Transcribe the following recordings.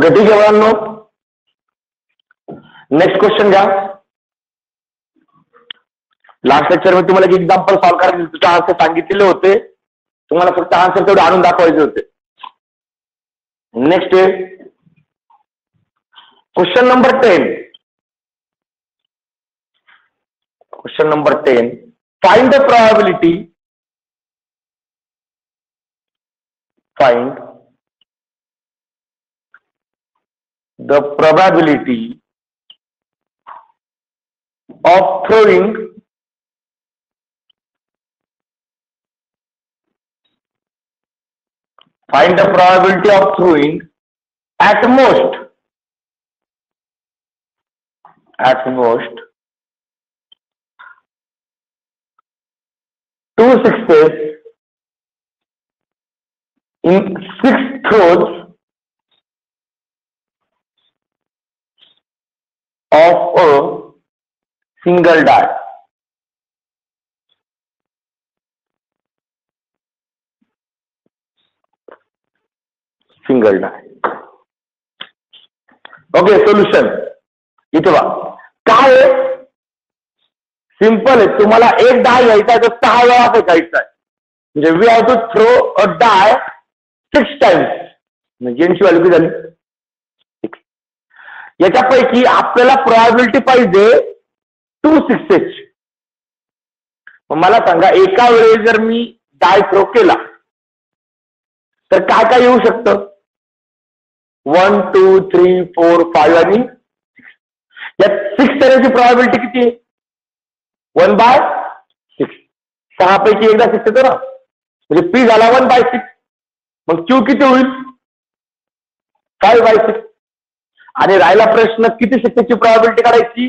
Okay, ठीक आहे मुलांनो. नेक्स्ट क्वेश्चन घ्या. लास्ट लेक्चर मध्ये तुम्हाला एक एक्झाम्पल सॉल्व्ह करायचे, तुझे आन्सर सांगितलेले होते, तुम्हाला फक्त आन्सर तेवढे आणून दाखवायचे होते. नेक्स्ट आहे question number 10. Question number 10. Find the probability. Find the probability of throwing at most 2 sixes in 6 throws of a single die. Okay, solution इथे बघा काय आहे. सिंपल आहे. तुम्हाला एक डाय घ्यायचा आहे तर 6 वेळा फेकायचा आहे. म्हणजे we have to throw a die 6 times. म्हणजे यांची व्हॅल्यू किती झाली? 6. याच्यापैकी आपल्याला प्रोबॅबिलिटी पाहिजे 2 6s. मला सांगा एका वेळेस जर मी डाय थ्रो केला तर काय काय येऊ शकतं? 1 2 3 4 5 आणि 6. या 6 येण्याची प्रोबॅबिलिटी किती आहे? 1/6. 6 पैकी एकदा 6 येतो ना, म्हणजे पी झाला 1/6. मग क्यू किती होईल? 5/6. आणि राहिला प्रश्न किती 6ची प्रोबॅबिलिटी काढायची?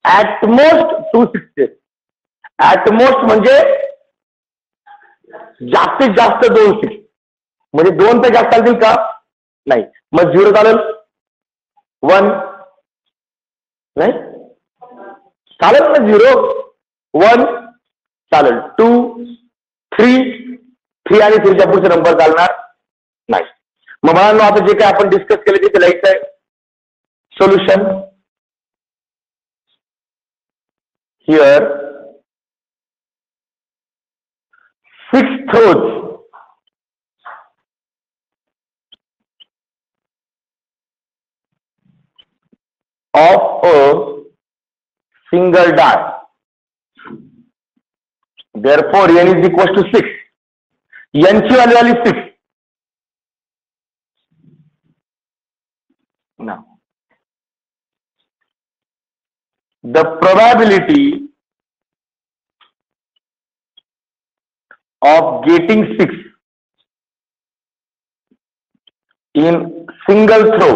At most 2 6s. At most म्हणजे जास्तीत जास्त 2 6. म्हणजे 2 पे जास्त चालतील का? नाही. मग 0 चालेल? 1 नाही चालेल ना? 0 1 चालेल. 2 3 आणि 3च्या पुढचे नंबर चालणार नाही. मग मला आता जे काय आपण डिस्कस केले तिथे लिहायचं आहे. Solution here 6 throws of a single die. Therefore, n is equals to 6. n ची व्हॅल्यू आली 6. Now, the probability of getting 6 in single throw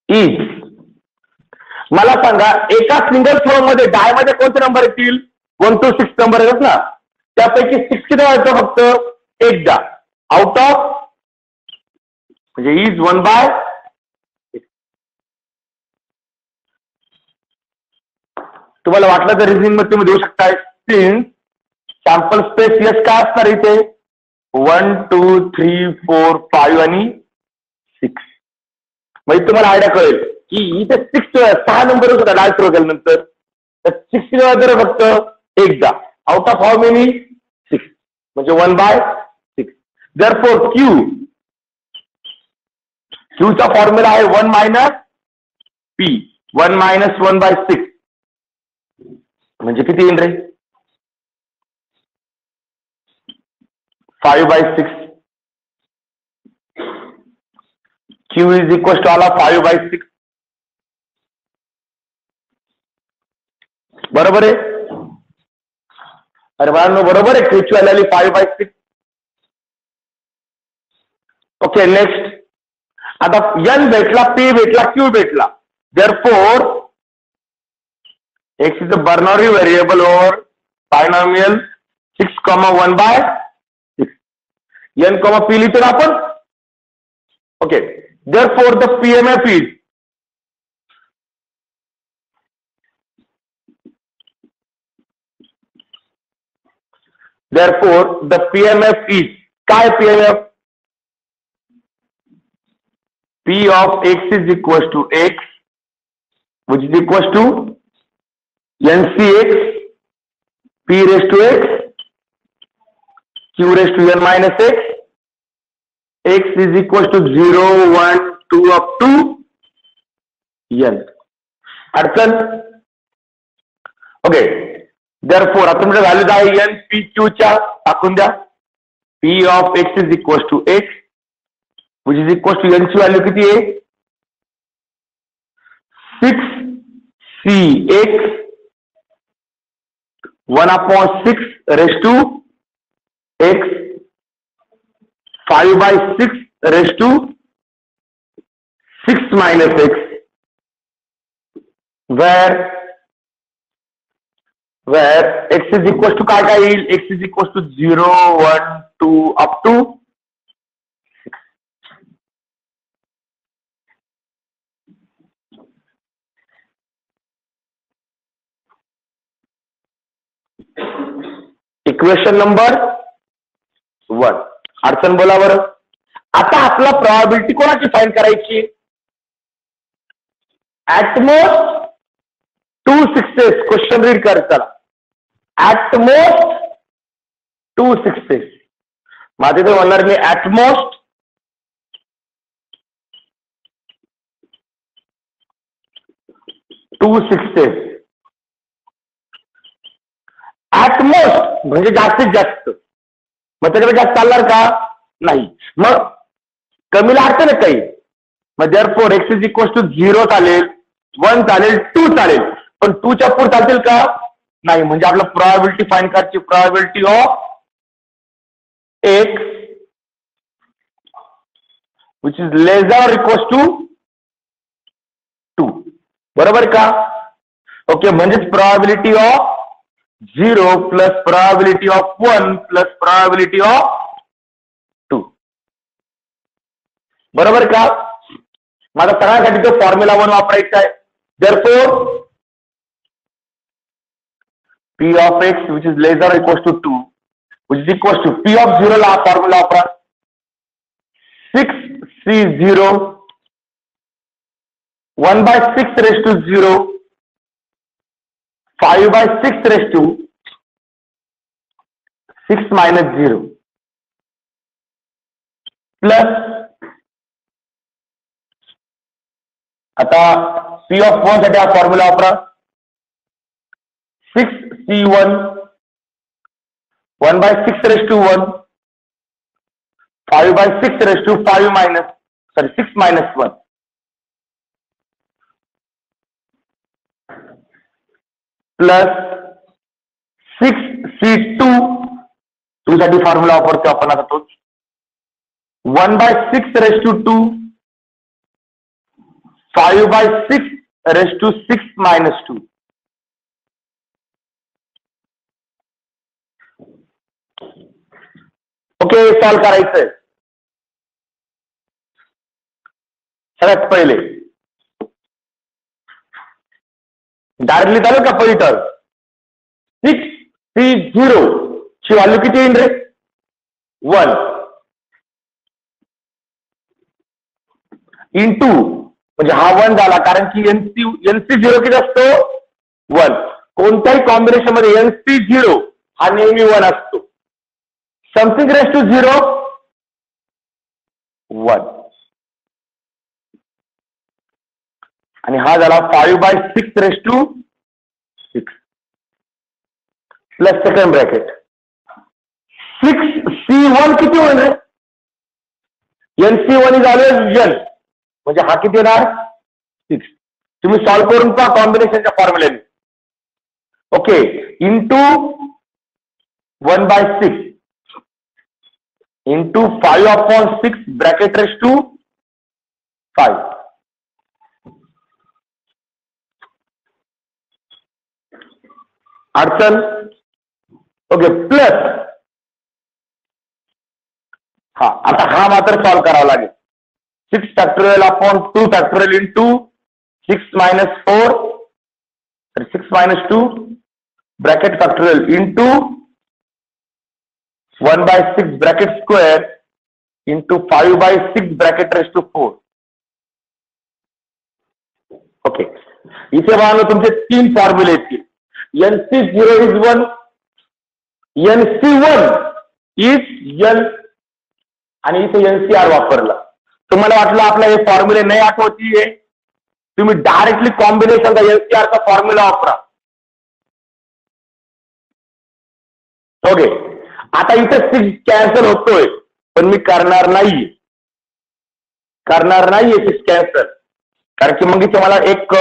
is, मला सांगा एका सिंगल थ्रो मध्ये डाय मध्ये कोणते नंबर येतील? 1 to 6 नंबर येतात ना, त्यापैकी 6 किती व्हायचं? फक्त एकदा. आउट ऑफ म्हणजे इज 1/6. तुम्हाला वाटलं तर रिझनिंग मध्ये तुम्ही देऊ शकता. सिन्स सॅम्पल स्पेस यस काय असणार इथे? 1 2 3 4 5 आणि 6. म्हणजे तुम्हाला आयडिया कळेल की इथे 6 नंबर होता डाय थ्रो केल्यानंतर. तर 6 जर फक्त एकदा. Out of how many? 6. म्हणजे 1/6. Therefore क्यूचा फॉर्म्युला आहे 1 - p. 1 - 1/6 म्हणजे किती येईल रे? 5/6. Q is equals to आला 5/6. बरोबर आहे? अरे बाळांनो बरोबर आहे. क्यूची व्हॅल्यू आली 5/6. Okay, next. आता n भेटला, p भेटला, q भेटला. Therefore x is the Bernoulli variable over binomial 6, 1/6. n, p लिहितो ना आपण. Okay. Therefore the PMF is काय PMF? P of x is equals to x, which is equals to NCx, P raised to x, Q raised to n minus x is equals to 0, 1, 2 up to n. अडचण? Okay, therefore आता तुमच्या values आहे n p q च्या टाकून द्या. P of x is equals to x, which is equals to n ची value किती आहे? 6cx 1/6 raised to x, 5/6 raised to 6 minus x, where x is equals to काय येईल? X is equals to 0, 1, 2 up to 6. Equation number 1. अडचण बोला बरं. आता आपला प्रोबॅबिलिटी कोणाची फाइंड करायची? At most 2 6s. Question read कर चला. At most 2 6s. माझे तर म्हणणार मी at most 2 6s. At most म्हणजे जास्तीत जास्त. मग त्याच्याकडे जास्त चालणार का? नाही. मग कमीला अर्थ नाही काही. मग therefore x is equals to 0 चालेल, 1 चालेल, 2 चालेल, पण 2 च्या पुढे चालतील का? नाही. म्हणजे आपला प्रोबॅबिलिटी फाइंड करायची. Probability of x which is less than or equals to 2. बरोबर का? ओके, म्हणजेच probability of 0 plus probability of 1 plus probability of 2. बरोबर का? माझा सगळ्यासाठी तो फॉर्म्युला 1 वापरायचा आहे. therefore P of x which is less than or equals to 2 which is equals to P of 0 ला फॉर्म्युला वापरा. 6c0 1/6 raised to 0, 5/6 raised to 6 minus 0 plus आता P of 1 साठी हा फॉर्म्युला वापरा. 6c1 1/6 raised to 1, 5/6 raised to 6 minus 1 plus 6c2 साठी formula वापरतो आपण आता तोच. 1/6 raised to 2, 5/6 raised to 6 minus 2. Okay, solve करायचंय. सगळ्यात पहिले डायरेक्टली चालू का? पहिली टर्म 6c0 ची व्हॅल्यू किती येईल रे? 1 इंटू, म्हणजे हा 1 झाला, कारण की NC0 किती असतो? 1. कोणत्याही कॉम्बिनेशन मध्ये NC0 हा नेहमी 1 असतो. समथिंग रेस टू 0 1 आणि हा झाला 5/6 raise to 6 plus second bracket 6c1 किती होईल रे? NC1 इज ऑलवेज n, म्हणजे हा किती येणार? 6. तुम्ही सॉल्व करून पहा कॉम्बिनेशनच्या फॉर्म्युल्याने. Okay, into 1/6 into 5/6 bracket raise to 5. अडचण? ओके, प्लस हा आता हा मात्र सॉल्व करावा लागेल. 6 factorial upon 2 factorial into 6 minus 4 6 minus 2 bracket factorial into 1/6 bracket square into 5/6 bracket raise to 4. Okay, इथे बघा तुमचे 3 फॉर्म्युले येतील. NC0 is 1, NC1 is N, आणि इथे NCR वापरला. तुम्हाला वाटलं आपला हे फॉर्म्युले नाही आठवतीये, तुम्ही डायरेक्टली कॉम्बिनेशनचा NCR चा फॉर्म्युला वापरा. ओके, आता इथे 6 कॅन्सल होतोय, पण मी करणार नाहीये 6 कॅन्सल, कारण की मग इथे मला एक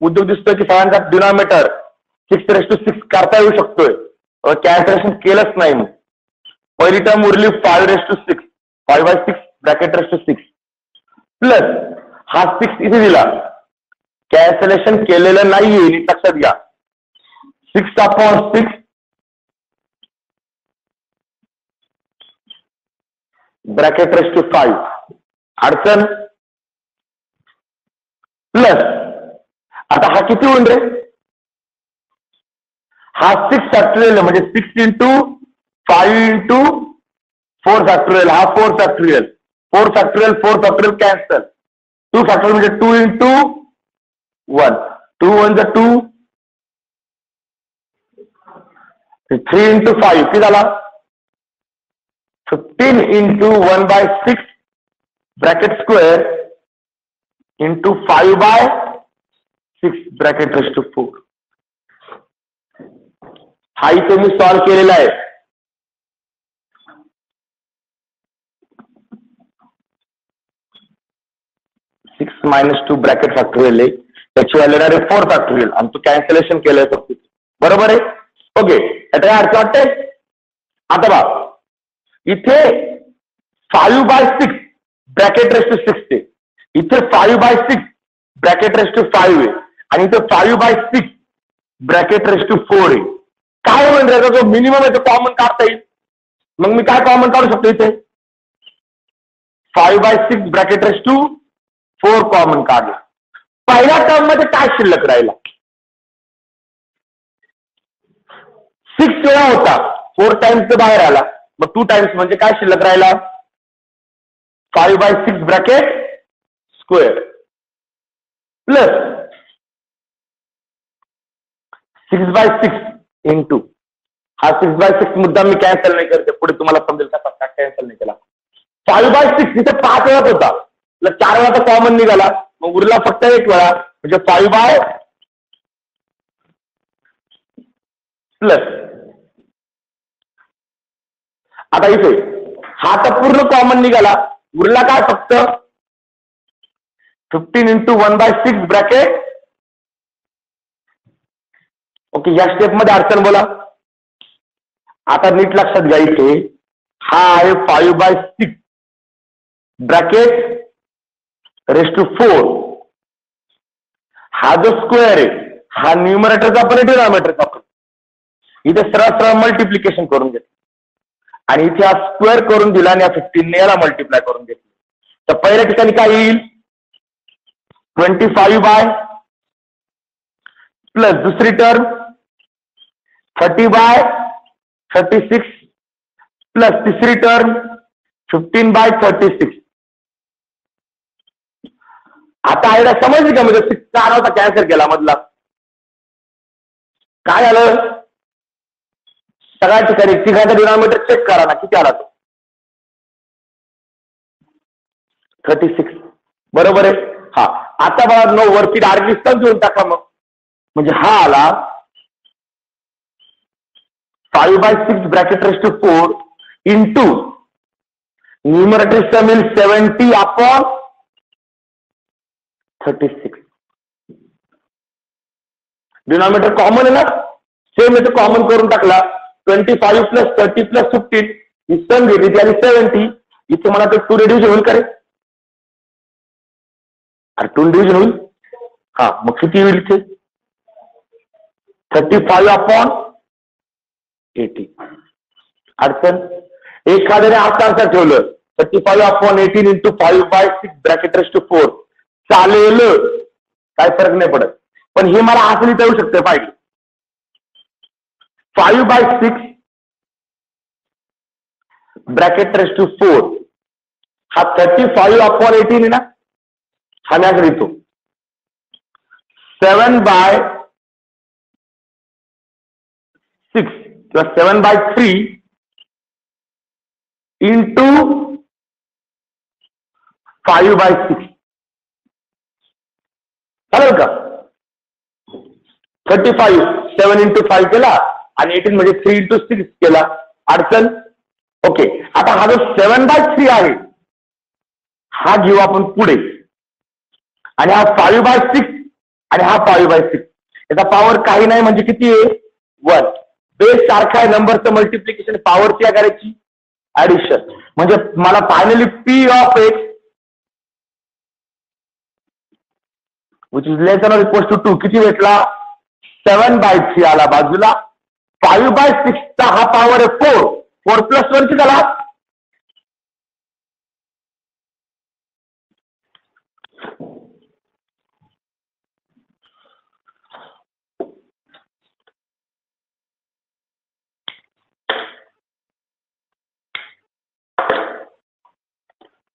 उद्योग दिसतोय की सगळ्यांचा डिनॉमिनेटर 6 करता येऊ शकतोय. कॅन्सलेशन केलंच नाही. मग पहिली टर्म उरली 5/6, 5/6 ब्रॅकेट रेस टू 6 प्लस हा 6 इथे दिला, कॅन्सलेशन केलेलं नाहीये, लक्षात घ्या. 6/6 ब्रॅकेट रेस टू 5 अडचण प्लस आता हा किती होईल रे? हा 6 फॅक्टोरियल म्हणजे 6 इंटू 5 इंटू 4 फॅक्टोरियल, हा 4 फॅक्टोरियल, 4 फॅक्टोरियल कॅन्सल, 2 फॅक्टोरियल म्हणजे 2 इंटू 1, 2 1 जा 2, 3 इंटू 5 किती झाला? 15 into 1/6 bracket square into 5/6 bracket raise to 4. हा इथे मी सॉल्व्ह केलेला आहे. -2 ब्रॅकेट फॅक्टोरियल आहे, त्याची व्हॅल्यू आहे 4 फॅक्टोरियल, आणि तो कॅन्सलेशन केलंय फक्त. बरोबर आहे. ओके, आता काय अर्थ वाटतंय? आता बघा इथे 5/6 ब्रॅकेट रेस टू 6 आहे, इथे 5/6 ब्रॅकेट रेस टू 5 आहे, आणि इथे 5/6 ब्रॅकेट रेस टू 4 आहे. काय म्हणजे जो मिनिमम आहे तो कॉमन काढता येईल. मग मी काय कॉमन काढू शकतो? इथे 5/6 ब्रॅकेट रेस टू 4 कॉमन काढला. पहिल्या टर्म मध्ये काय शिल्लक राहिला? 6 वेळा होता, 4 टाइम्स बाहेर आला, मग 2 टाइम्स म्हणजे काय शिल्लक राहिला? 5/6 ब्रॅकेट स्क्वेअर प्लस 6/6 इंटू हा 6/6 मुद्दा मी कॅन्सल नाही करते, पुढे तुम्हाला समजेल का कॅन्सल नाही केला. 5/6 इथे 5 वेळा होता, 4 वेळा तर कॉमन निघाला, मग उरला फक्त 1 वेळा, म्हणजे 5 प्लस. आता इथे हा तर पूर्ण कॉमन निघाला, उरला काय फक्त 15 इंटू 1/6 ब्रॅकेट. ओके, या स्टेप मध्ये अडचण बोला. आता नीट लक्षात घ्या, इथे हा आहे 5/6 ब्रॅकेट रेस टू 4. हा जो स्क्वेअर आहे हा न्यूमरेटरचा पण डिनॉमिनेटरचा पण. इथे सरळ मल्टिप्लिकेशन करून घेतलं, आणि इथे हा स्क्वेअर करून दिला, आणि या 15 ने याला मल्टिप्लाय करून घेतलं. तर पहिल्या ठिकाणी काय येईल? 25 प्लस दुसरी टर्म 30/36 प्लस तिसरी टर्म 15/36. आता आयडिया समजली का? म्हणजे 6 आला होता, कॅन्सल केला मधला. काय आलं? सगळ्या ठिकाणी तिघाचा डिनॉमिनेटर चेक करा ना, किती आला तो? 36. बरोबर आहे. हा, आता बघा 9 वरती डायरेक्ट डिस्टन्स घेऊन टाका मग, म्हणजे हा आला 5/6 bracket raise to 4 into numerator sum येईल 70/36. डिनॉमिनेटर कॉमन आहे ना, सेम येतो, कॉमन करून टाकला. 25 प्लस 30 प्लस 15 ही सम घेतली आणि 70. इथे मला ते 2 रिड्युजन होईल का रे? 2 डिव्हिजन होईल. हा, मग किती होईल इथे? 35/80. अडचण? एखाद्याने असं ठेवलं 35/18 इंटू 5/6 ब्रॅकेट रेस टू 4 चालेल, काय फरक नाही पडत. पण हे मला असं लिहिता येऊ शकतं पाहिजे 5/6 ब्रॅकेट रेस टू 4 हा 35/18 आहे ना, हा मी लिहितो 7/6 किंवा 7/3 इंटू 5/6 चालेल का? 35 7 इंटू 5 केला आणि 18 म्हणजे 3 इंटू 6 केला. अडचण? ओके. आता हा जो 7/3 आहे हा घेऊ आपण पुढे आणि हा 5/6 आणि हा 5/6 याचा पॉवर काही नाही म्हणजे किती आहे 1. बेस सारखा आहे, नंबरचं मल्टिप्लिकेशन, पॉवरची करायची ऍडिशन. म्हणजे मला finally P of X which is less than or equal to 2 किती भेटला? 7/3 आला बाजूला. 5/6 चा हा पॉवर आहे 4. 4 प्लस 1 किती झाला?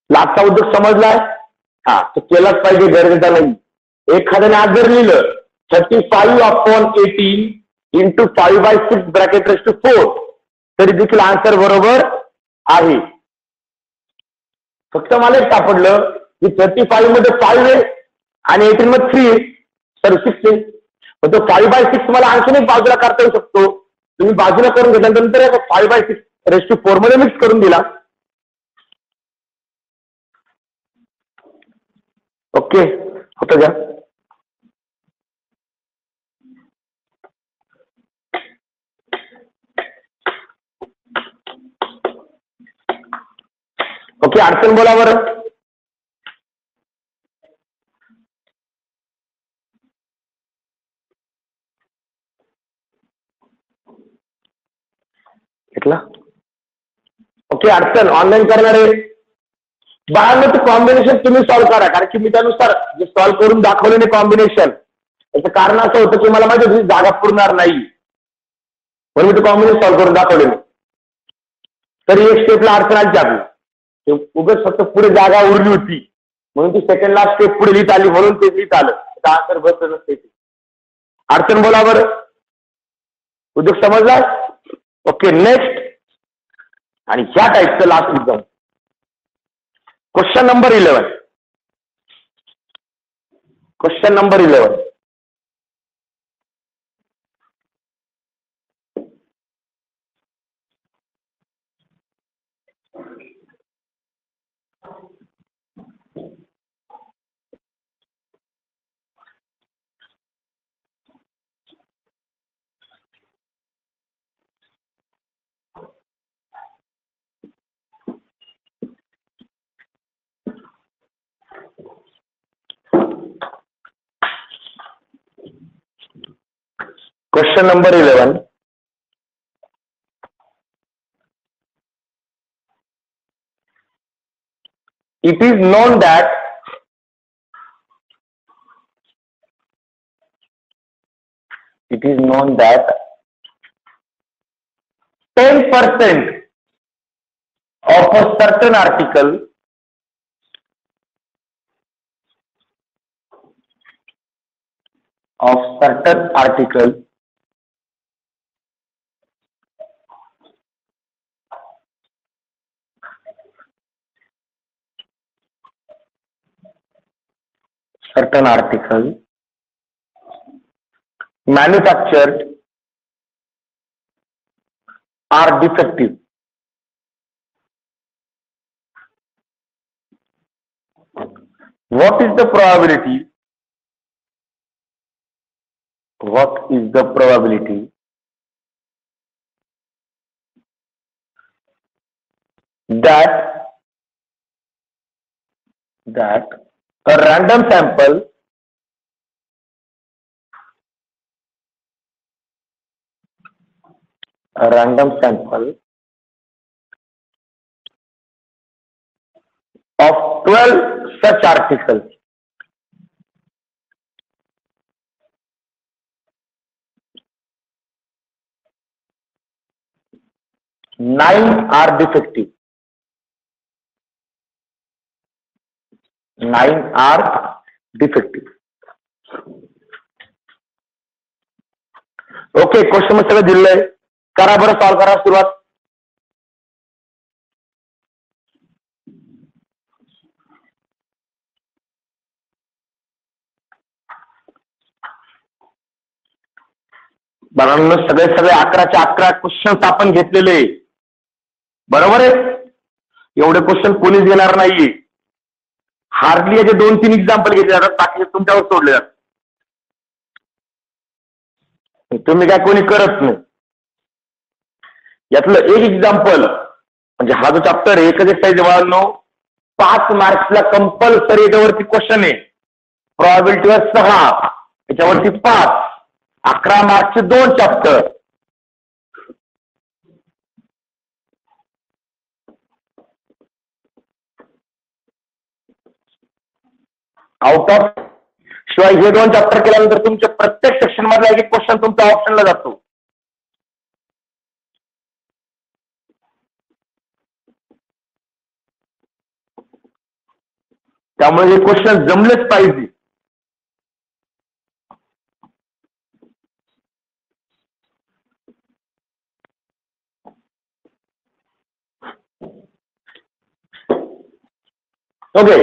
लास्टचा उद्योग समजलाय? हा, तो केलाच पाहिजे, गरजेचा नाही. एखाद्याने आज जर लिहिलं 35/18 इंटू 5/6 ब्रॅकेट रेस टू 4 तरी देखील आन्सर बरोबर आहे. फक्त मला एक सापडलं की 35 मध्ये 5 आहे आणि 18 मध्ये 3 आहे, तर 6 आहे. पण तो 5/6 मला आणखीन एक बाजूला करता येऊ शकतो. तुम्ही बाजूला करून घेतल्यानंतर 5/6 रेस टू 4 मध्ये मिक्स करून दिला. ओके, होतं का? ओके, अडचण बोला बरं. घेतला? ओके, अडचण ऑनलाईन करणारे बाळांनो ते कॉम्बिनेशन तुम्ही सॉल्व्ह करा, कारण की मी त्यानुसार जे सॉल्व्ह करून दाखवलेले कॉम्बिनेशन याचं कारण असं होतं की मला माझी जागा पुरणार नाही म्हणून मी ते कॉम्बिनेशन सॉल्व्ह करून दाखवलेले. तरी एक स्टेपला अडचण आली आपली, उगाच फक्त पुढे जागा उरली होती म्हणून ती सेकंड लास्ट स्टेप पुढे लिहित आली म्हणून ते लिहित आलं. आन्सर बसत नसते. अडचण बोला बरं. उद्योग समजला? Okay, next. आणि ह्या टाईपचं last exam question number 11. Question number 11. Question number 11. It is known that it is known that 10% of a certain article manufactured are defective. What is the probability? What is the probability that a random sample of 12 such articles nine are defective? 9 are defective. Okay, question मग सगळं दिलंय. करा बरं, solve करा सुरुवात. बाळांनो, सगळे 11च्या 11 questions आपण घेतलेले, बरोबर आहे. एवढे क्वेश्चन कोणीच घेणार नाही. हार्डली याचे 2-3 एक्झाम्पल घेतले जातात, बाकी तुमच्यावर सोडले जातात. तुम्ही काय कोणी करत नाही. यातलं एक एक्झाम्पल म्हणजे हा जो चॅप्टर आहे एकच एक्सरसाइज बाळांनो, 5 मार्क्सला कंपल्सरी याच्यावरती क्वेश्चन आहे. प्रोबॅबिलिटीवर 6, याच्यावरती 5, 11 मार्क्सचे 2 चॅप्टर. आउट ऑफ शिवाय हे 2 चॅप्टर केल्यानंतर तुमच्या प्रत्येक सेक्शन मधला एक क्वेश्चन तुमच्या ऑप्शनला जातो. त्यामुळे हे क्वेश्चन जमलेच पाहिजे. Okay,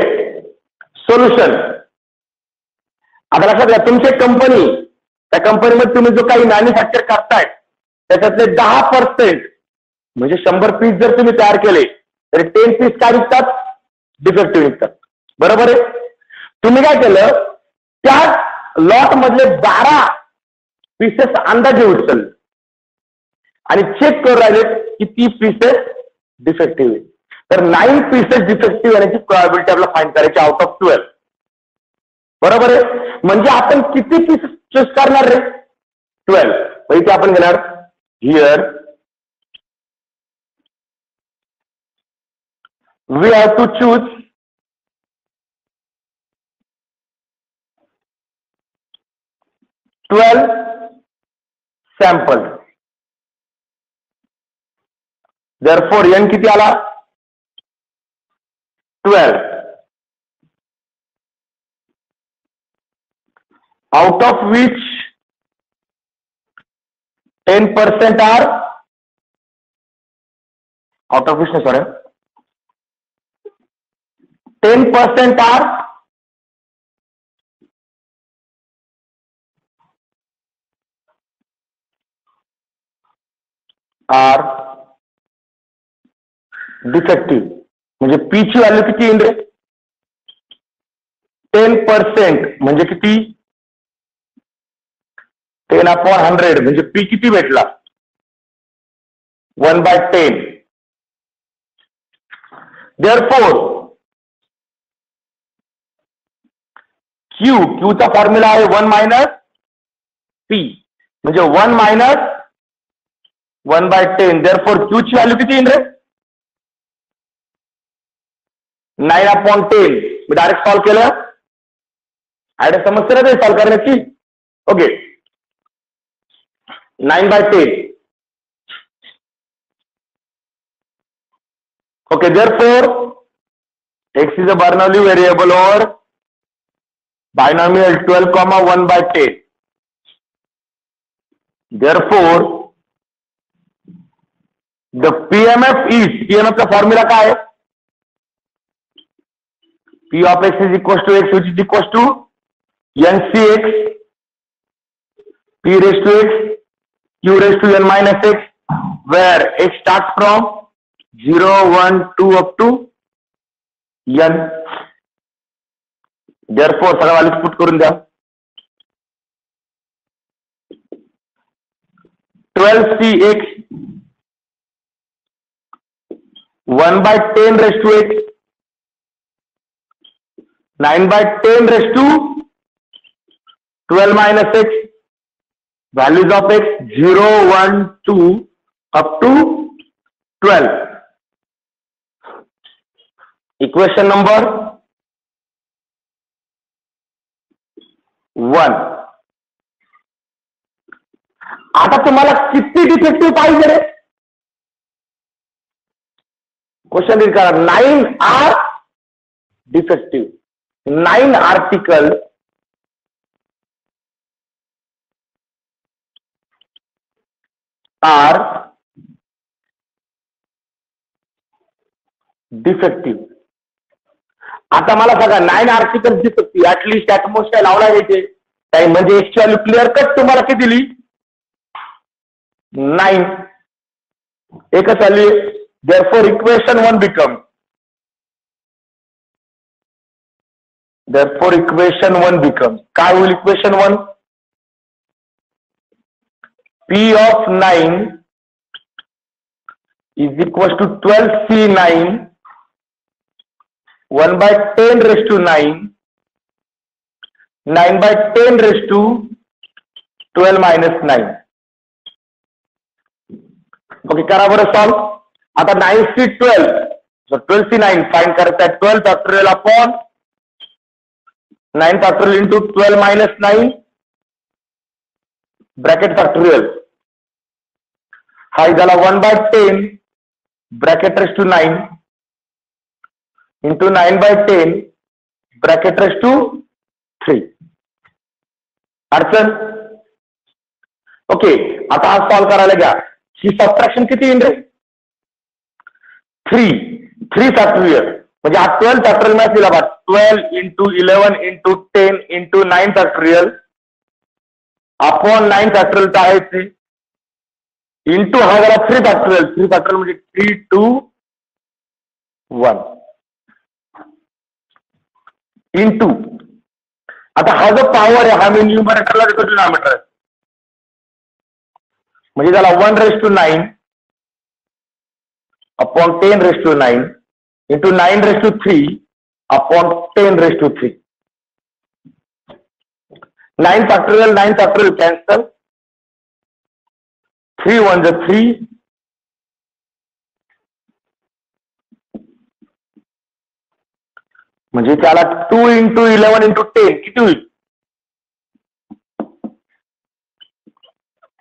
solution. आता लक्षात घ्या, तुमची कंपनी, त्या कंपनीमध्ये तुम्ही जो काही मॅन्युफॅक्चर करताय त्याच्यातले 10% म्हणजे 100 पीस जर तुम्ही तयार केले तरी 10 पीस काय निघतात? डिफेक्टिव्ह निघतात. बरोबर आहे. तुम्ही काय केलं, त्या लॉट मधले 12 पीसेस अंदाजे उचलले आणि चेक करून राहिले किती पीसेस डिफेक्टिव्ह आहे. तर 9 पीसेस डिफेक्टिव्ह येण्याची प्रोबॅबिलिटी आपल्याला फाइंड करायची आउट ऑफ 12. बरोबर आहे. म्हणजे आपण किती पीसेस चूज करणार रे? 12. इथे आपण घेणार here we have to choose 12 sample. therefore n किती आला? 12. out of which 10% are out of which, sorry, 10% are defective. म्हणजे पी ची व्हॅल्यू किती येईल रे? 10% म्हणजे किती? 10/100 म्हणजे पी किती भेटला? 1/10. therefore Q चा फॉर्म्युला आहे 1 मायनस पी म्हणजे 1 मायनस 1/10. therefore Q ची व्हॅल्यू किती येईल रे? 9/10. मी डायरेक्ट सॉल्व केलं. आयडिया समस्या नाही सॉल्व करण्याची. Okay, 9/10. Okay, therefore x is a Bernoulli variable over binomial 12, 1/10. Therefore the PMF is, PMF का फॉर्म्युला काय आहे? P of x is equals to x, which is equals to NCX P raised to x Q raised to n minus x, where x starts from 0, 1, 2 up to n. therefore सगळ्या values put करून द्या. 12cx 1/10 raised to x 9/10 raised to 12 minus x, values of x 0, 1, 2 up to 12. Equation number 1. आता तुम्हाला किती defective पाहिजे रे? Question read करा. 9 are defective. 9 articles are defective. आता मला सांगा 9 आर्टिकल्स डिफेक्टिव्ह, ऍटलिस्ट ऍटमॉस्फिअर लावला घ्यायचे काही, म्हणजे एक्स व्हॅल्यू क्लिअर कट तुम्हाला किती दिली 9. एकच आली. therefore equation 1 becomes काय होईल equation 1? P of 9 is equals to 12C9 1 by 10 raised to 9 9 by 10 raised to 12 minus 9. Okay, करा बरं सॉल्व. आता 9C12, so 12C9 फाइंड करता है 12 factorial upon 9 factorial into 12 minus 9 bracket factorial. हा झाला 1 by 10 bracket raise to 9 into 9 by 10 bracket raise to 3. अडचण? Okay, आता हा सॉल्व करायला घ्या. ही सबट्रॅक्शन किती येईल रे? 3 फॅक्टोरियल, म्हणजे हा 12 फॅक्टोरियल मॅच दिला बा. 12 into 11 into 10 into 9 factorial upon 9 factorial तर आहे 3 इंटू हा झाला 3 फॅक्टोरियल म्हणजे 3 2 1 इंटू. आता हा जो पॉवर आहे हा मी न्यूमरेटरला देतो डिनॉमिनेटर, म्हणजे त्याला 1 raised to 9 upon 10 raised to 9 into 9 raised to 3 upon 10 raised to 3. 9 factorial cancel. 3 1 3 म्हणजे त्याला 2 इंटू 11 इंटू 10 किती होईल?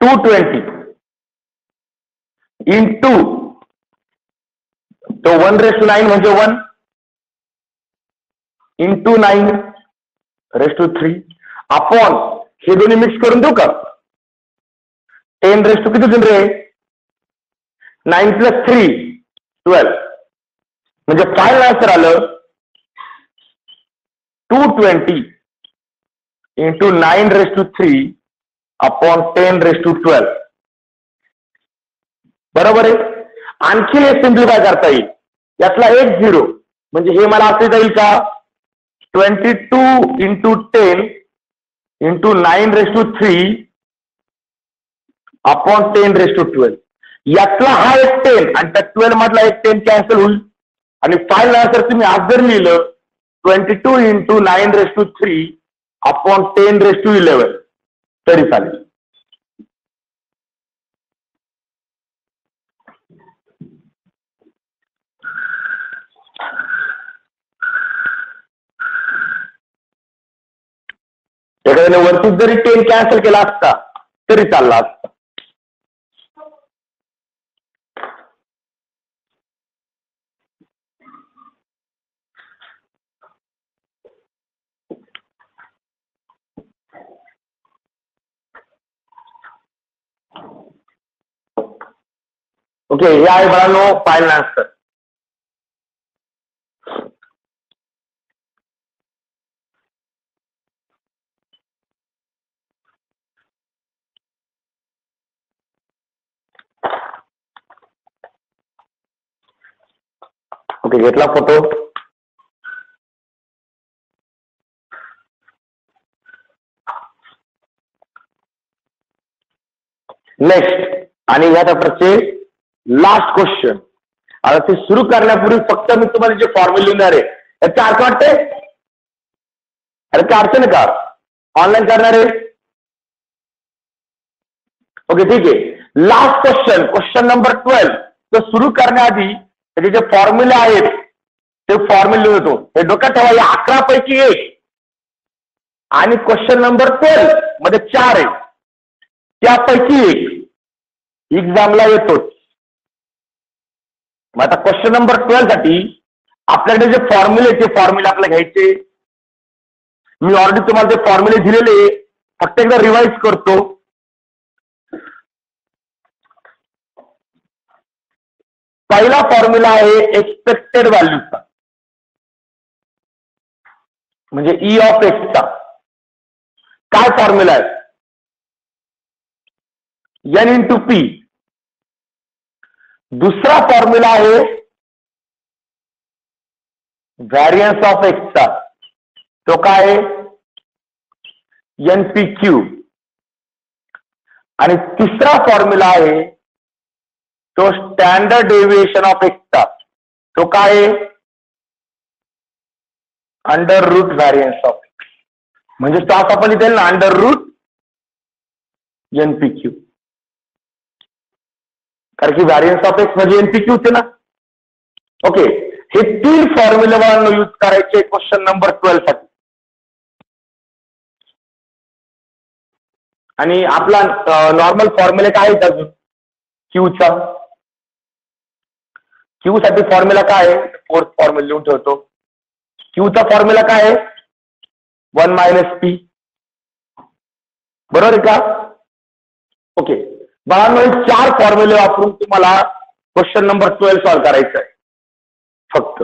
220 इंटू तो 1 raised to 9 म्हणजे 1 इंटू 9 raised to 3 अपॉन हे दोन्ही मिक्स करून देऊ का? 10 raised to किती होईल रे? 9 plus 3 12, म्हणजे फायनल आन्सर आलं 220 into 9 raised to 3 upon 10 raised to 12. बरोबर आहे. आणखी हे सिम्प्लिफाय करता येईल. यातला एक 0 म्हणजे हे मला असे जाईल का 22 into 10 into 9 raised to 3 upon 10 raised to 12. यातला हा एक 10 आणि त्या 12 मधला एक 10 कॅन्सल होईल आणि फायनल आन्सर तुम्ही आज जर लिहिलं 22 into 9 raised to 3 upon 10 raised to 11 तरी चालेल. एखाद्याने वरती जरी 10 कॅन्सल केला असता तरी चालला असता. ओके, हे आहे मुलांनो फायनल आन्सर. ओके, घेतला फोटो. नेक्स्ट आणि या चॅप्टरचे लास्ट क्वेश्चन. आता ते सुरू करण्यापूर्वी फक्त मी तुम्हाला जे फॉर्म्युला लिहिणार आहे याचा अर्थ वाटते? अरे काय अडचण का? ऑनलाईन करणार आहे? ओके, ठीक आहे. लास्ट क्वेश्चन नंबर 12 तो सुरू करण्याआधी त्याचे जे फॉर्म्युले आहेत ते फॉर्म्युले लिहितो. हे डोक्यात ठेवा, या 11 पैकी 1 आणि क्वेश्चन नंबर 12 मध्ये 4 आहे त्यापैकी 1 एक्झामला येतोच. मग आता क्वेश्चन नंबर 12 साठी आपल्याकडे जे फॉर्म्युले ते फॉर्म्युले आपल्याला घ्यायचे मी ऑलरेडी तुम्हाला ते फॉर्म्युले दिलेले, फक्त एकदा रिवाइज करतो. पहिला फॉर्म्युला आहे एक्सपेक्टेड व्हॅल्यूचा, म्हणजे ई ऑफ एक्सचा. काय फॉर्म्युला आहे? N into P. दुसरा फॉर्म्युला आहे व्हॅरियन्स ऑफ एक्सचा, तो काय आहे? N P Q. आणि तिसरा फॉर्म्युला आहे तो स्टँडर्ड डेव्हिएशन ऑफ एक्सचा, तो काय आहे? Under root variance of X. म्हणजे तो असं आपण इथे ना under root N P Q, कारण की व्हॅरियन्स ऑफ एक्स म्हणजे एन पी क्यू ना. ओके, हे 3 फॉर्म्युले मला यूज करायचे क्वेश्चन नंबर 12 साठी. आणि आपला नॉर्मल फॉर्म्युला काय आहे अजून क्यूचा? क्यू साठी फॉर्म्युला काय आहे? 4th फॉर्म्युला लिहून ठेवतो. क्यूचा फॉर्म्युला काय आहे? 1 मायनस पी. बरोबर आहे का? ओके, बाळांनो 4 फॉर्म्युले वापरून तुम्हाला क्वेश्चन नंबर 12 सॉल्व्ह करायचा आहे. फक्त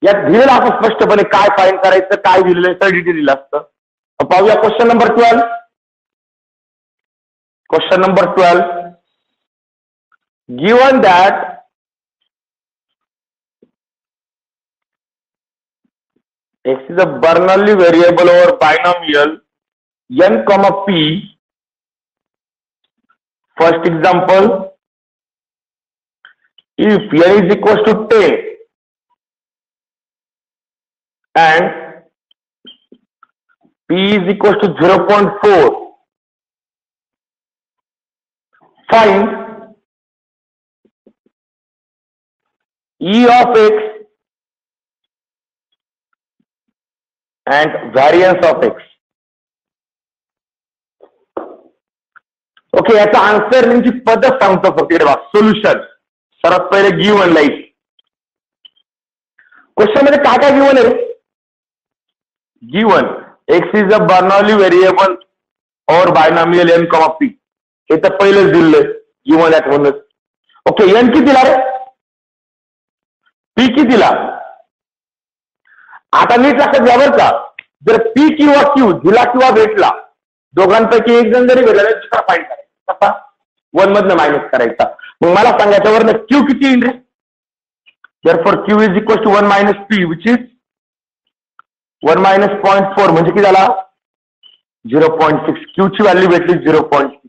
यात दिलेलं असं स्पष्टपणे काय फाईंड करायचं, काय दिलेलं सर डिटेल दिलं असतं. पाहूया question number 12. Question number 12, given that x is a Bernoulli variable over binomial n, p. First example, if n is equals to 10 and p is equals to 0.4, find e of x and variance of x. Okay, याचा answer ची पद्धत सांगतो फक्त. Solution सर्वात पहिले given light. Question मध्ये काय काय गिवन आहे? Given x is a Bernoulli variable और बायनॉमियल एन कॉमा पी. हे तर पहिलेच दिलंय गिवन यात म्हणूनच. ओके, एन किती दिला रे? पी किती दिला? आता नीट लक्षात घ्या बरं का, जर पी किंवा क्यू दिला किंवा भेटला, दोघांपैकी एक जण जरी भेटला दुसरा फाईंड करायचा. कसा? 1 मधनं मायनस करायचा. मग मला सांगायचं वरनं क्यू किती येईल रे? therefore Q is equal to 1 minus P, which is 1 minus 0.4, म्हणजे किती झाला? 0.6. क्यू ची व्हॅल्यू भेटली 0.6.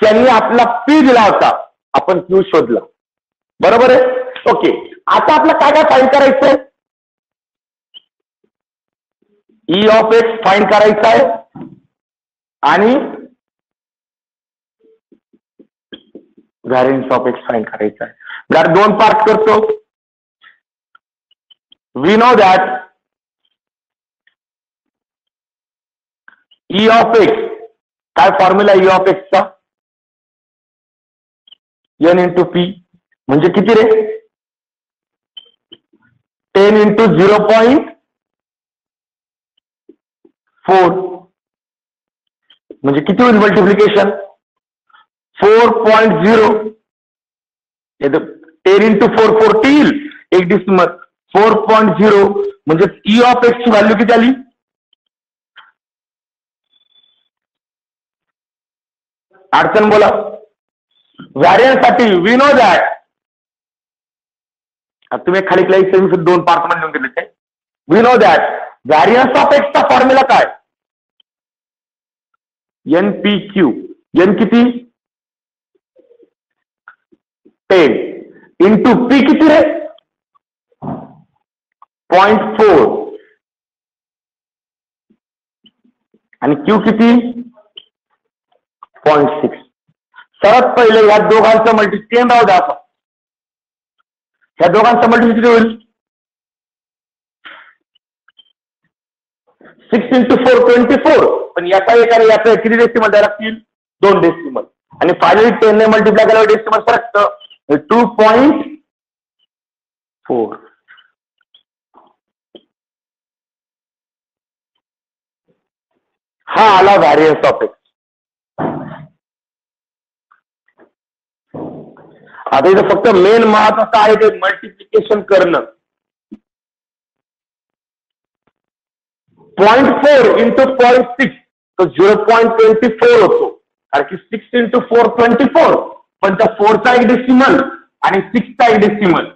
त्यांनी आपला पी दिला होता, आपण क्यू शोधला. बरोबर आहे? ओके, आता आपलं काय काय फाईंड करायचंय? ई ऑफ एक्स फाईंड करायचा आहे आणि व्हॅरियन्स ऑफ एक्स फाईंड करायचा आहे. जर 2 पार्ट करतो. We know that E of X, काय फॉर्म्युला ई ऑफ एक्सचा? N into P. म्हणजे किती रे? 10 इंटू 0.4, म्हणजे किती होईल मल्टिप्लिकेशन? 4.0. 10 इंटू 4 40 येईल, एक डिसिमल. 4.0 म्हणजे ई ऑफ एक्स ची व्हॅल्यू किती आली? अडचण बोला. व्हॅरियन्स साठी वी नो दॅट, तुम्ही खाली क्लास 2 पार्ट मध्ये लिहून दिले. We know that variance of एक्सचा फॉर्म्युला काय? N P Q. एन किती? 10 इंटू पी किती रे? 0.4 आणि क्यू किती? 0.6. सर्वात पहिले या दोघांचं मल्टिप्लिकेशन राहू द्या. आपण या दोघांचं मल्टिप्लिकेशन किती होईल? 6 इंटू 4 24. पण याचा एक आणि याचा किती डेसिमल द्यायला लागतील? 2 डेसिमल. आणि फायनली 10 ने मल्टिप्लाय केल्यावर डेसिमल फरक 2.4. हा आला व्हॅरियन्स ऑफ एक्स. आता इथं फक्त मेन महत्वाचं आहे ते मल्टिप्लिकेशन करणं. 0.4 इंटू 0.6 तो 0.24 होतो. कारण की 6 इंटू 4 24, पण त्या 4चा एक डेसिमल आणि 6चा एक डेसिमल.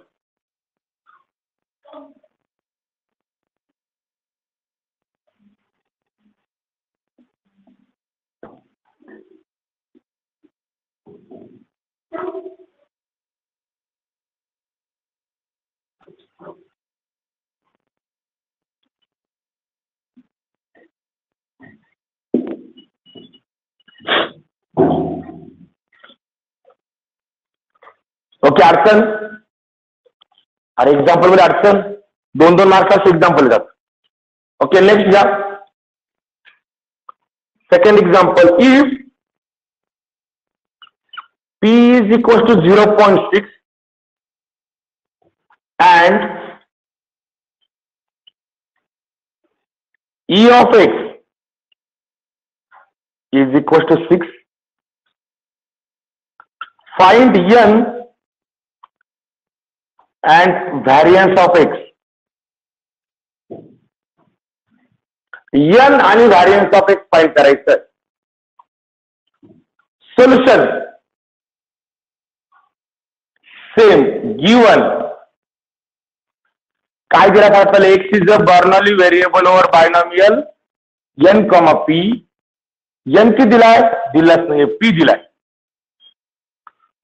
ओके, अडचण? अरे एक्झाम्पल मध्ये अडचण 2-2 मार्काचे एक्झाम्पल येतात. ओके, नेक्स्ट घ्या. Second example, if P is equal to 0.6 and E of x is equal to 6, find n and variance of x. n आणि व्हॅरियन्स ऑफ एक्स फाइंड करायचं. Solution same given. काय दिला काय आपल्याला? X is a Bernoulli variable over binomial n, p. n किती दिलाय? दिलाच नाही, p दिलाय.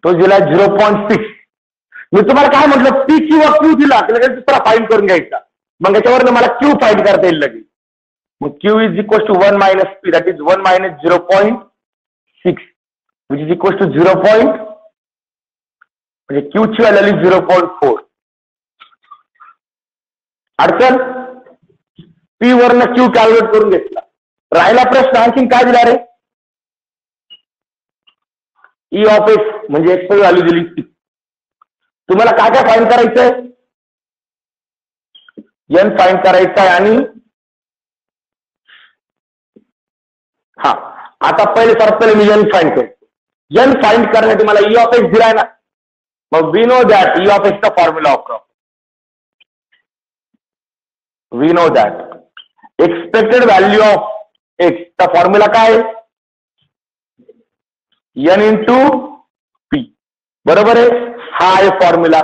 तो दिलाय 0.6. मी तुम्हाला काय म्हटलं, p किंवा q दिला की लगेच दुसरा फाइंड करून घ्यायचा. मग याच्यावर मला q फाइंड करता येईल लगेच. मग q is equal to 1 minus p, that is 1 minus 0.6 which is equal to 0. म्हणजे q ची व्हॅल्यू आली 0.4. अडचण? p वरनं q कॅल्क्युलेट करून घेतला. राहिला प्रश्न आणखीन काय दिला रे? E ऑफ एक्स म्हणजे एक्स ची व्हॅल्यू दिली 6. तुम्हाला काय काय फाइंड करायचंय? n फाइंड करायचं आहे. आणि हा आता पहिले सरपले मी n फाइंड करतो. n फाइंड करण्यासाठी मला E ऑफ एक्स दिलाय ना. मग we know that E of एक्सचा फॉर्म्युला वापरा. We know that expected value of X चा फॉर्म्युला काय? n into P. बरोबर आहे, हा आहे फॉर्म्युला.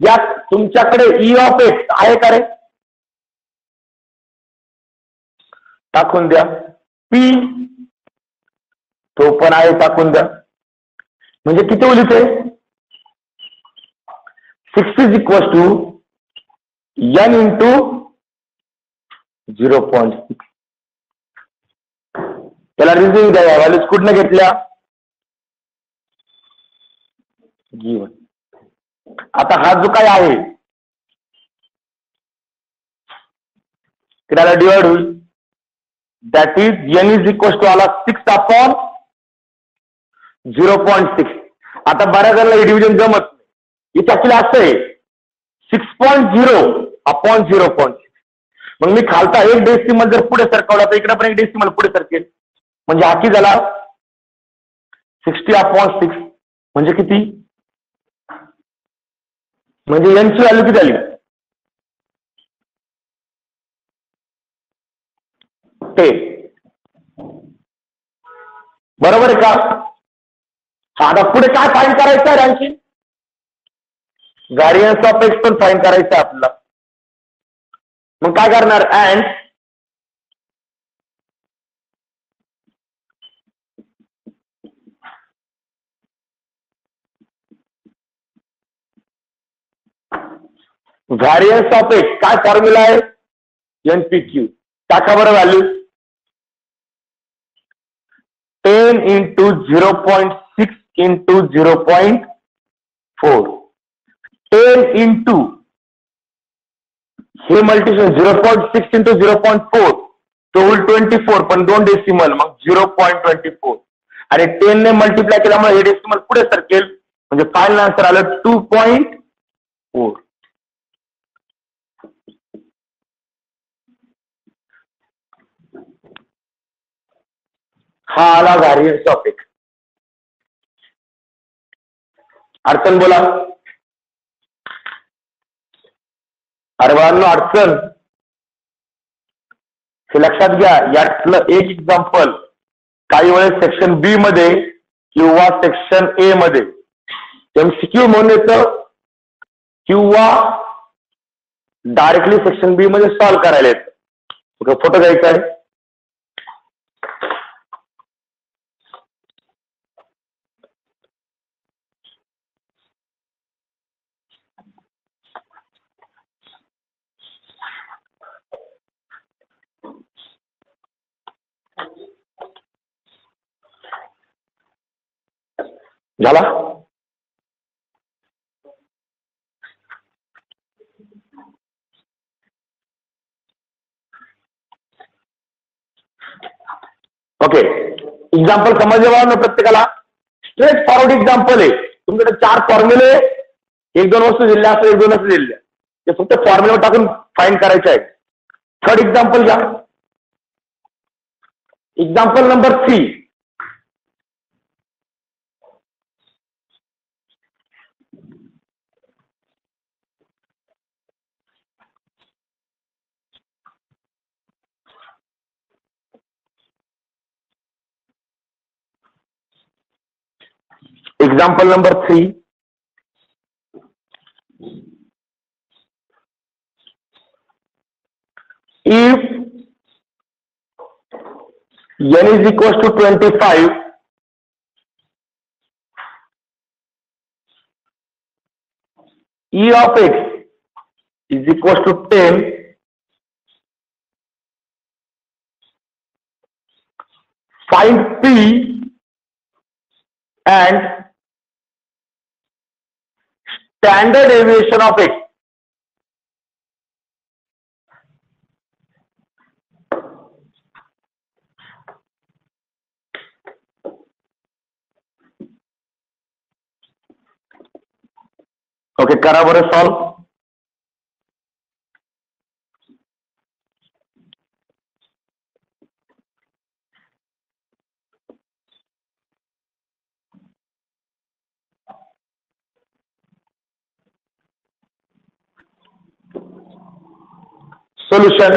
यात तुमच्याकडे E ऑफ एक्स आहे का रे? टाकून द्या. पी तो पण आहे, टाकून द्या. म्हणजे किती होईल ते? 6 is equal to n into 0.6. त्याला रिझनिंग द्या. व्हॅल्यूज कुठनं घेतल्या? गिवन. आता हा जो काय आहे त्याला डिवाइड होईल. That is n is equal to आला 6 अपॉन 0.6. आता बऱ्याच जणांना डिव्हिजन जमत नाही. इथे ऍक्च्युली असं आहे 6.0 अपॉन 0.6. मग मी खालचा एक डेसिमल जर पुढे सरकवला तर इकडे पण एक डेसिमल पुढे सरकेल. म्हणजे हा किती झाला? 60 अपॉन 6 म्हणजे किती? म्हणजे n ची व्हॅल्यू किती आली? 10. बरोबर आहे का? आता पुढे काय फाइंड करायचं आहे? आणखी व्हॅरियन्स ऑफ एक्स पण फाइंड करायचं आहे आपल्याला. मग काय करणार? अँड व्हॅरियन्स ऑफ एक्स काय फॉर्म्युला आहे? NPQ. टाका बरं व्हॅल्यू. 10 into 0.6 into 0.4. 10 इंटू हे मल्टिप्लिकेशन 0.6 इंटू 0.4 तो होईल 24, पण 2 डेसिमल, मग 0.24. आणि 10 ने मल्टिप्लाय केल्यामुळे हे डेसिमल पुढे सरकेल. म्हणजे फायनल आन्सर आलं 2.4. हा आला व्हॅरियन्स ऑफ एक्स. अडचण बोला. अरे बाळांनो अडचण हे लक्षात घ्या. यातलं एक एक्झाम्पल काही वेळेस सेक्शन बी मध्ये किंवा सेक्शन ए मध्ये एमसीक्यू म्हणून येतं किंवा डायरेक्टली सेक्शन बी मध्ये सॉल्व्ह करायला येतं. फोटो घ्यायचा आहे. झाला. ओके एक्झाम्पल समजले ना प्रत्येकाला. स्ट्रेट फॉरवर्ड एक्झाम्पल आहे. तुमच्याकडे 4 फॉर्म्युले 1-2 वस्तू दिल्या असं 1-2 वस्तू दिल्या ते फक्त फॉर्म्युला टाकून फाइंड करायचे आहे. थर्ड एक्झाम्पल घ्या. Example number 3. Example number 3. If n is equals to 25, E of x is equals to 10, find P and standard deviation of x. Okay करा बरं solve. Solution.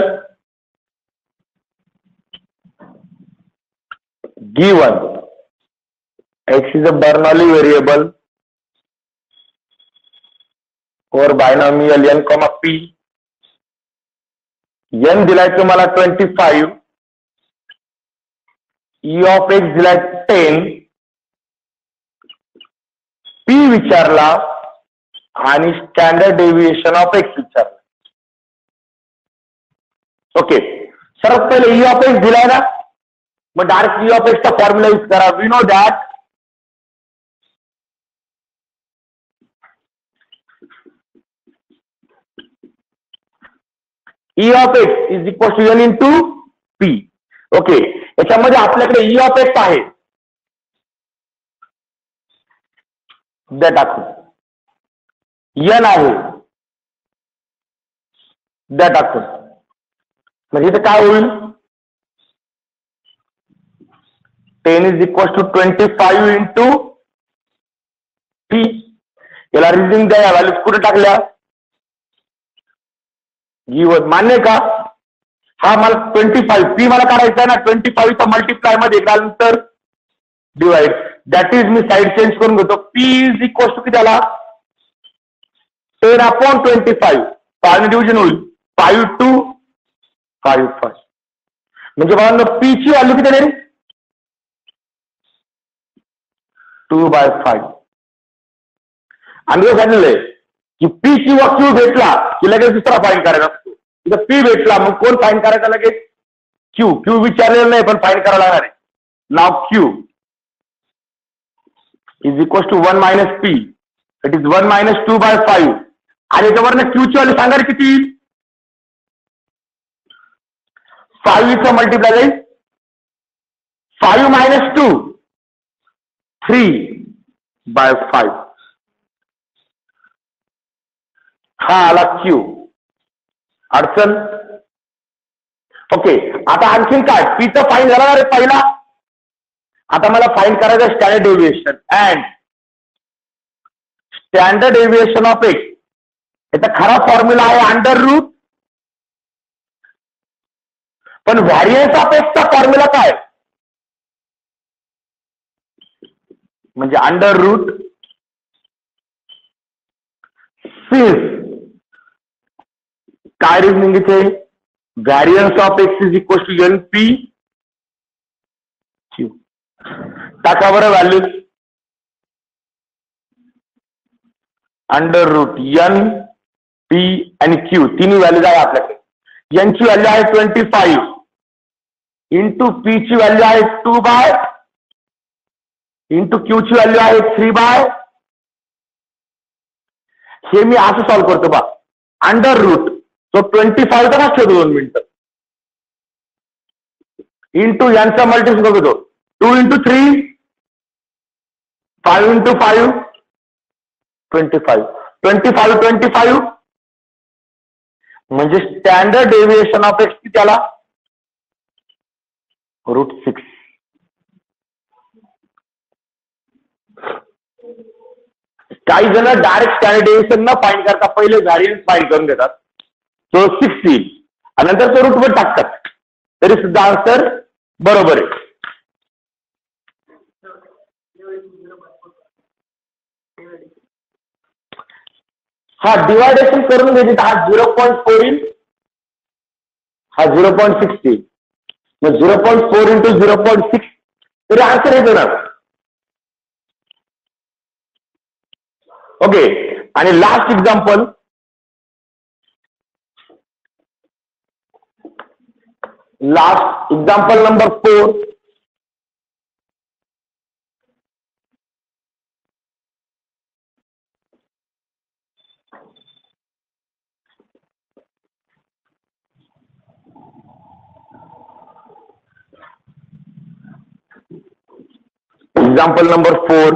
Given x is a Bernoulli variable or binomial n, p. n दिलाय तुम्हाला 25, E of x दिलाय 10, p विचारला आणि standard deviation of X विचारला. Okay सर्वात पहिले E of x दिलाय ना, मग डायरेक्ट E of x चा फॉर्म्युला यूज करा. We know that E of x is equal to n into p. Okay याच्यामध्ये आपल्याकडे E of x आहे द्या टाकू, n आहे द्या टाकू. म्हणजे इथे काय होईल 10 is equal to 25 into p. याला रिझनिंग द्या. व्हॅल्यूज कुठे टाकल्या गिवन मान्य का. हा मला 25 पी मला काढायचा आहे ना. 25 चा मल्टिप्लाय मध्ये त्यानंतर divide. That is me side change करून घेतो. पी इज इक्वल टू किती आला 10/25. 5 डिव्हिजन होईल 5 to 5 5. म्हणजे बघा पी ची व्हॅल्यू किती आहे 2/5. आणि सांगितलंय की पी किंवा क्यू भेटला की लगेच दुसरा फाईन करायचा असतो. इथं पी भेटला मग कोण फाईन करायचा लगेच क्यू. क्यू विचारलेलं नाही पण फाईन करायला लागणार आहे. Now q is equal to 1 - p. It is 1 - 2/5. आणि याच्यावरनं क्यू ची व्हॅल्यू सांगा किती 5 चा मल्टिप्लाय जाईल 5 - 2 3/5. हा आला क्यू. अडचण. ओके आता आणखीन काय पीचा फाईन झाला रे पहिला आता मला फाइंड करायचं standard deviation and standard deviation of X. याचा खरा फॉर्म्युला आहे अंडर रूट, पण व्हॅरियन्स ऑफ एक्सचा फॉर्म्युला काय म्हणजे अंडर रूट सिन्स काय रिझनिंग इथे variance of X is equal to N P Q. टाका बरं value under root N P आणि क्यू तिन्ही व्हॅल्यूज आहे आपल्याकडे. एन ची व्हॅल्यू आहे 25 इंटू पी ची व्हॅल्यू आहे 2 बाय इंटू क्यू ची व्हॅल्यू आहे 3 बाय. हे मी असं सॉल्व्ह करतो बा अंडर रूट तो 25 तर ठेवतो 2 मिनिटं इंटू यांचा मल्टिप्लाय करतो 2 इंटू 3 5 इंटू 5 25 म्हणजे स्टँडर्ड डेव्हिएशन ऑफ एक्स किती आला √6. काही जण डायरेक्ट स्टँडर्ड डेव्हिएशन न फाइंड करता पहिले व्हॅरियन्स फाइंड करून घेतात तो 6 येईल आणि नंतर तो रूटवर टाकतात तरी सुद्धा आन्सर बरोबर आहे. हा डिवायडेशन करून घ्यायचे हा 0.4 येईल हा 0.6 येईल मग 0.4 इंटू 0.6 तरी आन्सर येतो ना. ओके आणि last example number 4. Example number 4.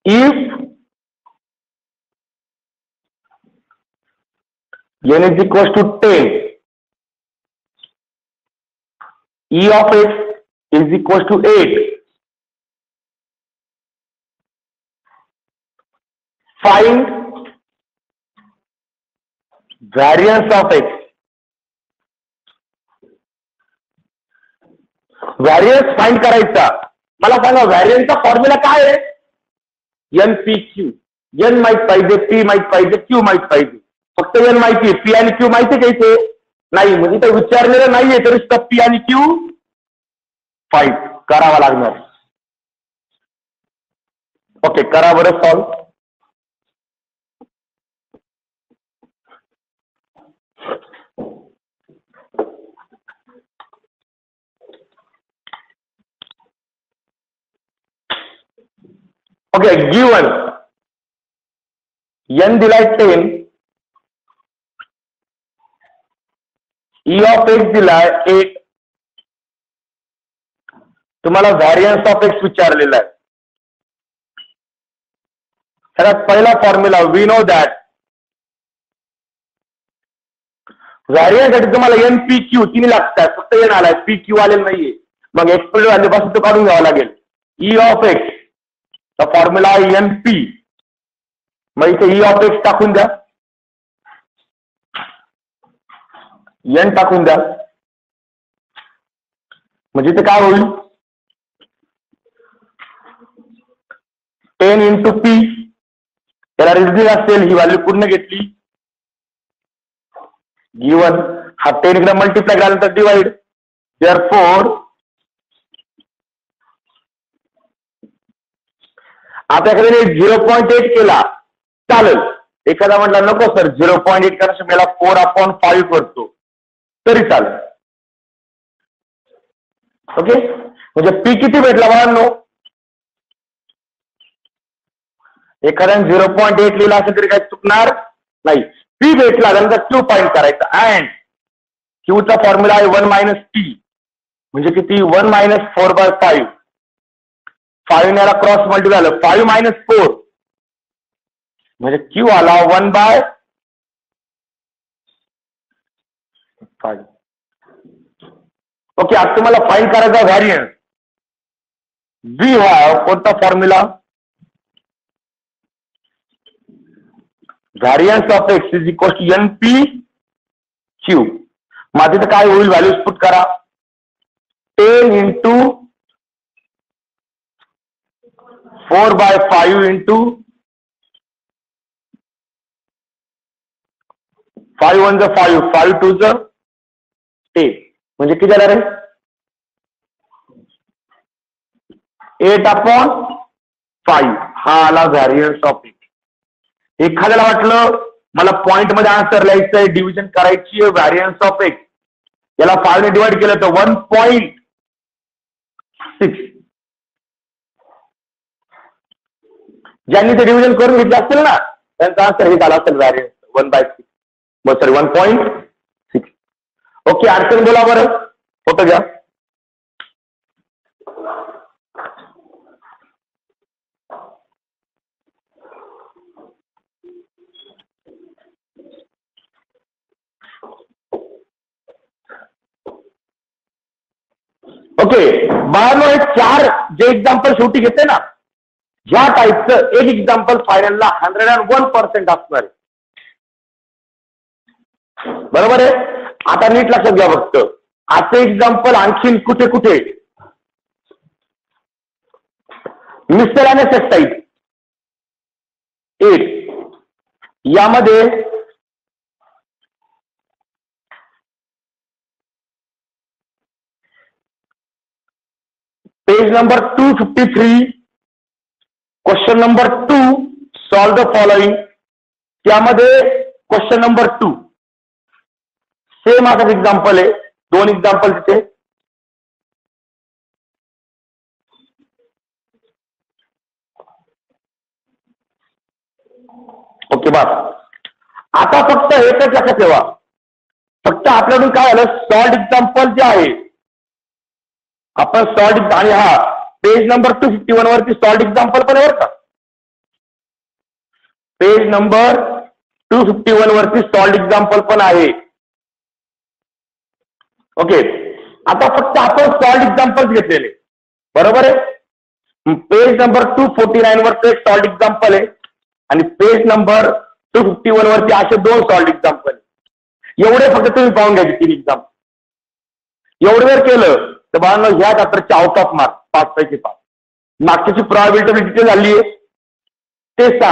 If n is equals to 10, e of x is equals to 8. Find variance of x. Variance find करायचा. मला सांगा व्हॅरियन्सचा फॉर्म्युला काय आहे एन पी क्यू. एन माहित पाहिजे पी माहित पाहिजे क्यू माहित पाहिजे. फक्त एन माहिती पी आणि क्यू माहिती घ्यायचे नाही म्हणजे ते विचारलेलं नाहीये तरी सुद्धा पी आणि क्यू फाइंड करावा लागणार. ओके करा बरं सॉल्व. ओके गिवन n दिलाय 10 e ऑफ एक्स दिलाय 8. तुम्हाला व्हॅरियन्स ऑफ एक्स विचारलेला आहे. सगळ्यात पहिला formula we know that variance साठी तुम्हाला एन पी क्यू तिन्ही लागतात फक्त एन आलाय पी क्यू आलेलं नाहीये मग एक्सप्लेन व्हॅल्यू पासून तो काढून घ्यावा लागेल. ई ऑफ एक्स चा फॉर्म्युला आहे एन पी मग इथे ई ऑफ एक्स टाकून द्या एन टाकून द्या म्हणजे ते काय होईल 10 इंटू पी त्याला रिझनिंग असेल ही व्हॅल्यू पूर्ण घेतली गिवन हा 10 इकडे मल्टिप्लाय केल्यानंतर डिवाइड देअरफॉर आता एखाद्याने 0.8 केला चालेल. एखादा म्हटला नको सर 0.8 करण्यासाठी मला 4/5 करतो तरी चालेल. ओके म्हणजे पी किती भेटला बाळांनो एखाद्याने 0.8 लिहिला असेल तरी काही चुकणार नाही. पी भेटला त्यानंतर क्यू फाइंड करायचा अँड क्यूचा फॉर्म्युला आहे 1 मायनस टी म्हणजे किती 1 मायनस 4/5 5 याला क्रॉस मल्टिप्लाय झालं 5 मायनस 4 म्हणजे क्यू आला 1/5 5. ओके, आज तुम्हाला फाइंड करायचा व्हॅरियन्स. वी हॅव कोणता formula? Variance of X is equal to NP cube. मग तिथं काय होईल? व्हॅल्यूज पुट करा. 10 into 4/5 into 5 1 the 5, 5 2 the 10. म्हणजे किती झालं रे? 8/5. हा आला व्हॅरियन्स ऑफ एक्स. एखाद्याला वाटलं मला पॉइंट मध्ये आन्सर लिहायचंय, डिव्हिजन करायची आहे व्हॅरियन्स ऑफ एक्स, याला 5 ने डिवाइड केलं तर 1.6. ज्यांनी ते डिव्हिजन करून घेतलं असेल ना त्यांचा आन्सर हे झाला असेल व्हॅरियन्स 1/6. सॉरी 1.6. ओके, अडचण बोला बरं. फोटो घ्या. ओके, बाळांनो हे 4 जे एक्झाम्पल शेवटी घेते ना, ह्या टाईपचं एक एक्झाम्पल फायनलला 101% असणार आहे. बरोबर आहे. आता नीट लक्षात घ्या फक्त. असे एक्झाम्पल आणखीन कुठे कुठे? मिससेलेनियस एक्सरसाइज 8 यामध्ये page number 253, question number 2, solve the following. त्यामध्ये क्वेश्चन नंबर 2 सेम असाच एक्झाम्पल आहे. 2 एक्झाम्पल तिथे. ओके, बस. आता फक्त एकच लक्षात ठेवा, फक्त आपल्याकडून काय झालं, सॉल्ड एक्झाम्पल जे आहे आपण सॉल्ड, आणि हा पेज नंबर 251 वरती सॉल्ड एक्झाम्पल पण आहे बरं का. पेज नंबर 251 वरती सॉल्ड एक्झाम्पल पण आहे. ओके, आता फक्त आपण सॉल्ड एक्झाम्पल घेतलेले. बरोबर आहे. पेज नंबर 249 वरती एक सॉल्ड एक्झाम्पल आहे आणि पेज नंबर 251 वरती असे 2 सॉल्ड एक्झाम्पल. एवढे फक्त तुम्ही पाहून घ्यायचे 3 एक्झाम्पल. एवढं जर केलं तर बाळांनो ह्या चॅप्टरचे आउट ऑफ मार्क 5 पैकी 5. मागच्याची प्रोबॅबिलिटी डिटेल झाली आहे ते 6,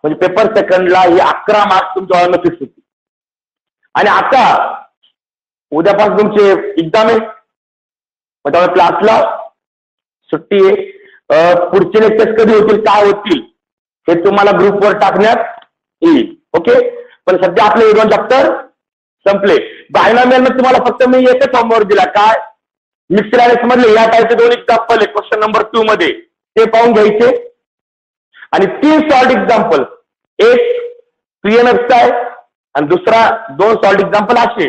म्हणजे पेपर सेकंडला ही 11 मार्क्स तुमच्या बाळांनो फिक्स होती. आणि आता उद्यापासून तुमचे एक्झाम आहे, मग त्यामुळे क्लासला सुट्टी आहे. पुढचे लेक्चर्स कधी होतील, काय होतील हे तुम्हाला ग्रुपवर टाकण्यात येईल. ओके, पण सध्या आपले 2 चॅप्टर संपले. बायनॉमियल मध्ये तुम्हाला फक्त मी एकच होमवर्क दिला, काय? मिक्सड मधले या टाईपचे 2 एक्झाम्पल आहे क्वेश्चन नंबर 2 मध्ये, ते पाहून घ्यायचे. आणि 3 सॉल्ड एक्झाम्पल, एक PMFचा आहे आणि दुसरा 2 सॉल्ड एक्झाम्पल असे,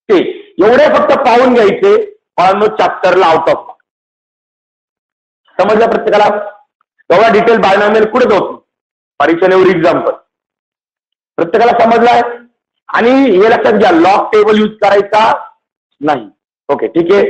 ते एवढे फक्त पाहून घ्यायचे. चॅप्टरला आउट ऑफ. समजलं प्रत्येकाला? एवढा डिटेल बायनॉमियल कुठे होतो परीक्षा एवढी एक्झाम्पल प्रत्येकाला समजलाय. आणि हे लक्षात घ्या, लॉग टेबल यूज करायचा नाही. ओके, ठीक आहे.